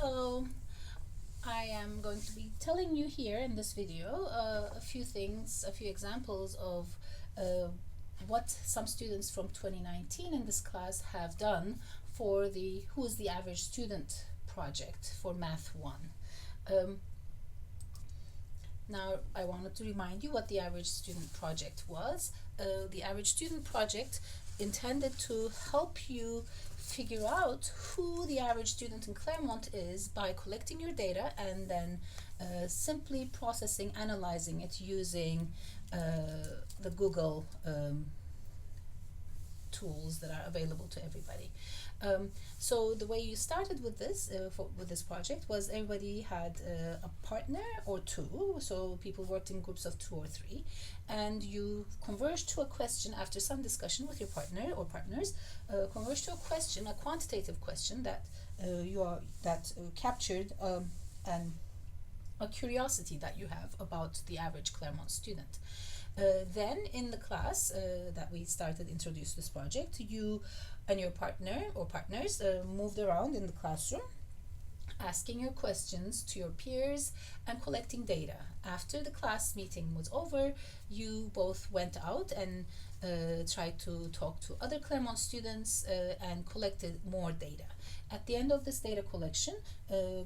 So I am going to be telling you here in this video a few things, a few examples of what some students from 2019 in this class have done for the Who's the Average Student project for Math 1. Now I wanted to remind you what the Average Student project was. The Average Student project intended to help you figure out who the average student in Claremont is by collecting your data and then simply processing, analyzing it using the Google tools that are available to everybody. So the way you started with this project was everybody had a partner or two, so people worked in groups of 2 or 3, and you converged to a question after some discussion with your partner or partners, converged to a question, a quantitative question that captured a curiosity that you have about the average Claremont student. Then in the class that we started introduce this project, you and your partner or partners moved around in the classroom, asking your questions to your peers and collecting data. After the class meeting was over, you both went out and tried to talk to other Claremont students and collected more data. At the end of this data collection,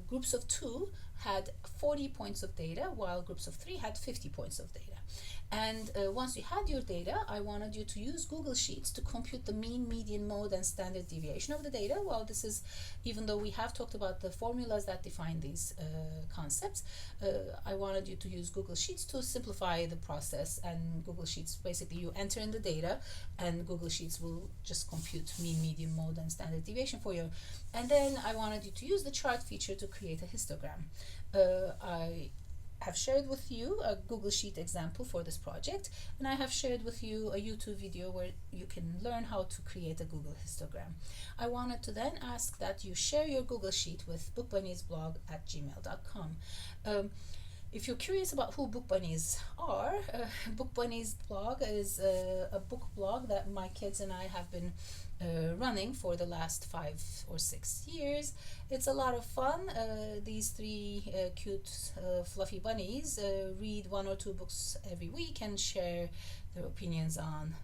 groups of 2 had 40 points of data, while groups of 3 had 50 points of data. And once you had your data, I wanted you to use Google Sheets to compute the mean, median, mode, and standard deviation of the data. Well, this is, even though we have talked about the formulas that define these concepts, I wanted you to use Google Sheets to simplify the process. And Google Sheets, basically you enter in the data and Google Sheets will just compute mean, median, mode, and standard deviation for you. And then I wanted you to use the chart feature to create a histogram. I have shared with you a Google Sheet example for this project, and I have shared with you a YouTube video where you can learn how to create a Google histogram. I wanted to then ask that you share your Google Sheet with bookbunniesblog@gmail.com. If you're curious about who Book Bunnies are, Book Bunnies blog is a book blog that my kids and I have been running for the last 5 or 6 years. It's a lot of fun. These 3 cute fluffy bunnies read 1 or 2 books every week and share their opinions on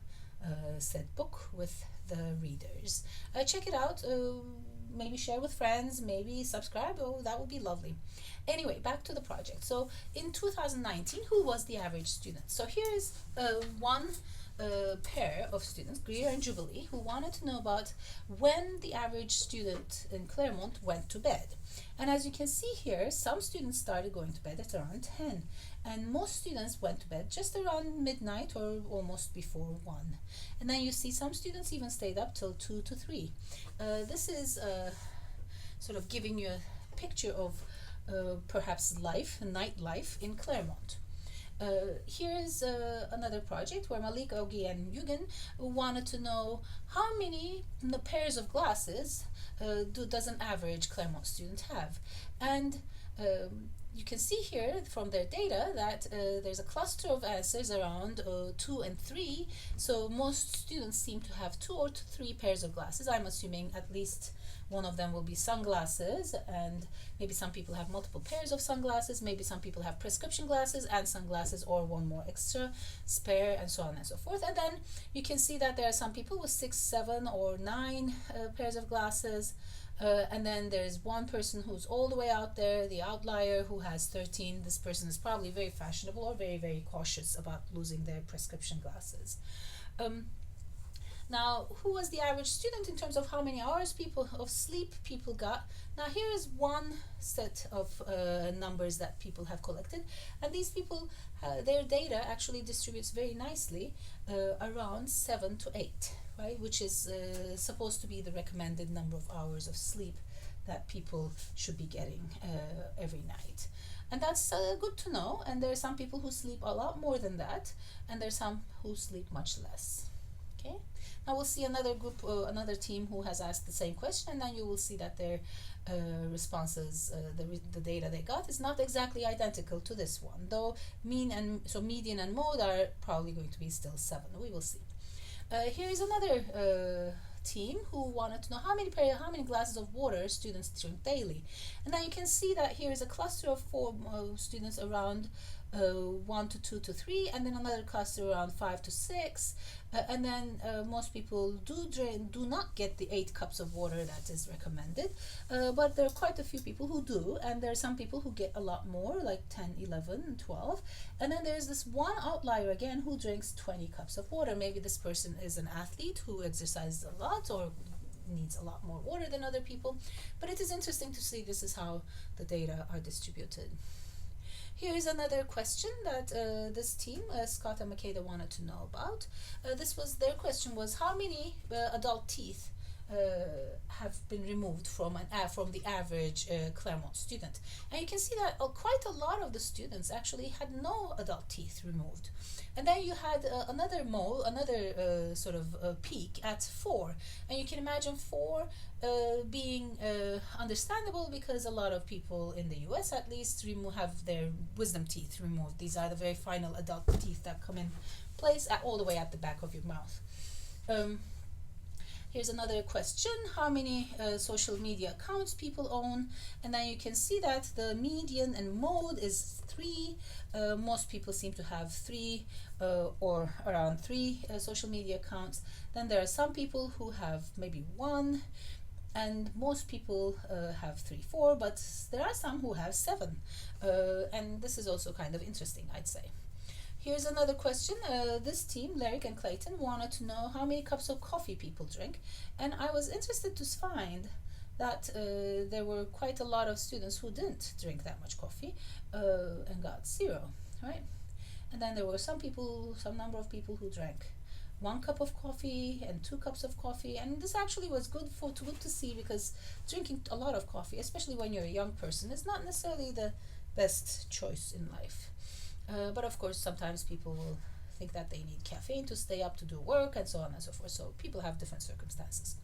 said book with the readers. Check it out. Maybe share with friends, maybe subscribe. Oh, that would be lovely. Anyway, back to the project. So in 2019, who was the average student? So here is one pair of students, Greer and Jubilee, who wanted to know about when the average student in Claremont went to bed. And as you can see here, some students started going to bed at around 10, and most students went to bed just around midnight or almost before 1. And then you see some students even stayed up till 2 to 3. This is sort of giving you a picture of perhaps nightlife in Claremont. Here is another project where Malik, Ogi, and Yugen wanted to know how many pairs of glasses does an average Claremont student have. And you can see here from their data that there's a cluster of answers around 2 and 3. So most students seem to have 2 or 3 pairs of glasses. I'm assuming at least one of them will be sunglasses, and maybe some people have multiple pairs of sunglasses, maybe some people have prescription glasses and sunglasses, or one more extra spare, and so on and so forth. And then you can see that there are some people with 6, 7, or 9 pairs of glasses. And then there's one person who's all the way out there, the outlier, who has 13. This person is probably very fashionable or very, very cautious about losing their prescription glasses. Now, who was the average student in terms of how many hours of sleep people got? Now, here is one set of numbers that people have collected, and these people, their data actually distributes very nicely around 7 to 8, right? Which is supposed to be the recommended number of hours of sleep that people should be getting every night. And that's good to know. And there are some people who sleep a lot more than that, and there's some who sleep much less. Okay. Now we'll see another group, another team who has asked the same question, and then you will see that their responses, the data they got is not exactly identical to this one, though median and mode are probably going to be still 7. We will see. Here is another team who wanted to know how many glasses of water students drink daily. And then you can see that here is a cluster of four students around 1 to 2 to 3, and then another cluster around 5 to 6, and then most people do not get the 8 cups of water that is recommended, but there are quite a few people who do, and there are some people who get a lot more, like 10, 11, and 12, and then there's this one outlier again who drinks 20 cups of water. Maybe this person is an athlete who exercises a lot or needs a lot more water than other people, but it is interesting to see this is how the data are distributed. Here is another question that this team, Scott and Makeda, wanted to know about. Their question was how many adult teeth have been removed from the average Claremont student. And you can see that quite a lot of the students actually had no adult teeth removed. And then you had another peak at 4. And you can imagine 4 being understandable because a lot of people in the US at least have their wisdom teeth removed. These are the very final adult teeth that come in place all the way at the back of your mouth. Here's another question, how many social media accounts people own, and then you can see that the median and mode is 3. Most people seem to have 3 or around 3 social media accounts. Then there are some people who have maybe 1, and most people have 3, 4, but there are some who have 7, and this is also kind of interesting, I'd say. Here's another question. This team, Larry and Clayton, wanted to know how many cups of coffee people drink, and I was interested to find that there were quite a lot of students who didn't drink that much coffee and got 0, right? And then there were some number of people who drank 1 cup of coffee and 2 cups of coffee, and this actually was good to see, because drinking a lot of coffee, especially when you're a young person, is not necessarily the best choice in life. But of course, sometimes people will think that they need caffeine to stay up to do work and so on and so forth. So people have different circumstances.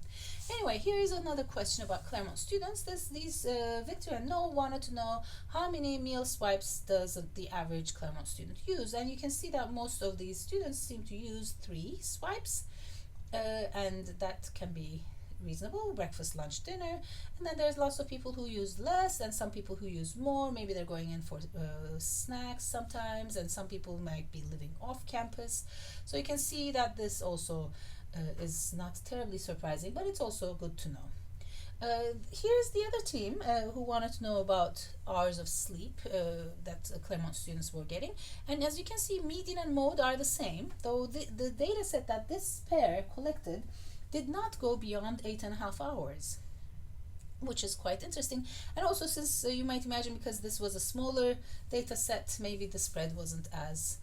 Anyway, here is another question about Claremont students. Victor and Noel wanted to know how many meal swipes does the average Claremont student use. And you can see that most of these students seem to use 3 swipes. And that can be reasonable, breakfast, lunch, dinner. And then there's lots of people who use less and some people who use more. Maybe they're going in for snacks sometimes, and some people might be living off campus. So you can see that this also is not terribly surprising, but it's also good to know. Here's the other team who wanted to know about hours of sleep that Claremont students were getting. And as you can see, median and mode are the same, though the data set that this pair collected did not go beyond 8.5 hours, which is quite interesting. And also, since you might imagine, because this was a smaller data set, maybe the spread wasn't as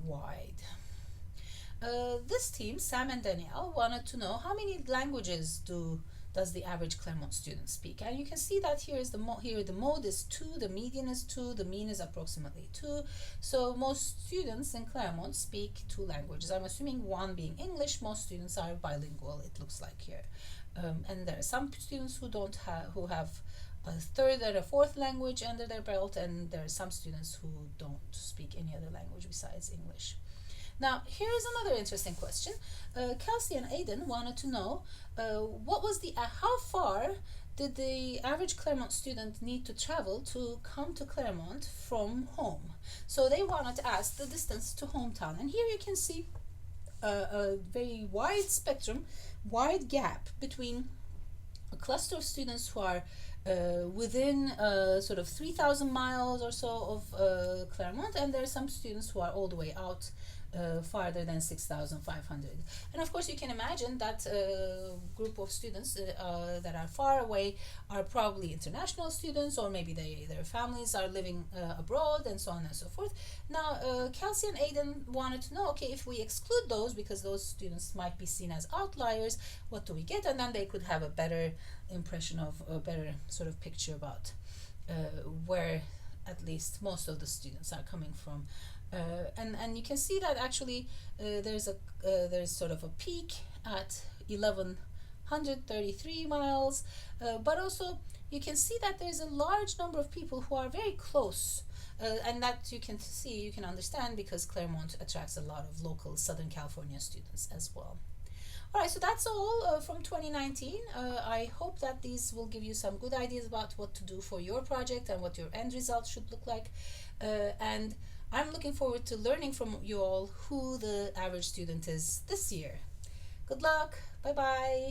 wide. This team, Sam and Danielle, wanted to know how many languages does the average Claremont student speak. And you can see that here the mode is 2, the median is 2, the mean is approximately 2. So most students in Claremont speak 2 languages. I'm assuming 1 being English. Most students are bilingual, it looks like here. And there are some students who have a 3rd and a 4th language under their belt, and there are some students who don't speak any other language besides English. Now, here is another interesting question. Kelsey and Aiden wanted to know how far did the average Claremont student need to travel to come to Claremont from home? So they wanted to ask the distance to hometown. And here you can see a very wide gap between a cluster of students who are within sort of 3,000 miles or so of Claremont, and there are some students who are all the way out farther than 6,500. And of course you can imagine that group of students that are far away are probably international students, or maybe their families are living abroad and so on and so forth. Now Kelsey and Aiden wanted to know, okay, if we exclude those because those students might be seen as outliers, what do we get? And then they could have a better impression of a better sort of picture about where at least most of the students are coming from. And you can see that actually there's sort of a peak at 1,133 miles, but also you can see that there's a large number of people who are very close, and that you can understand because Claremont attracts a lot of local Southern California students as well. All right, so that's all from 2019. I hope that these will give you some good ideas about what to do for your project and what your end result should look like. And I'm looking forward to learning from you all who the average student is this year. Good luck. Bye bye.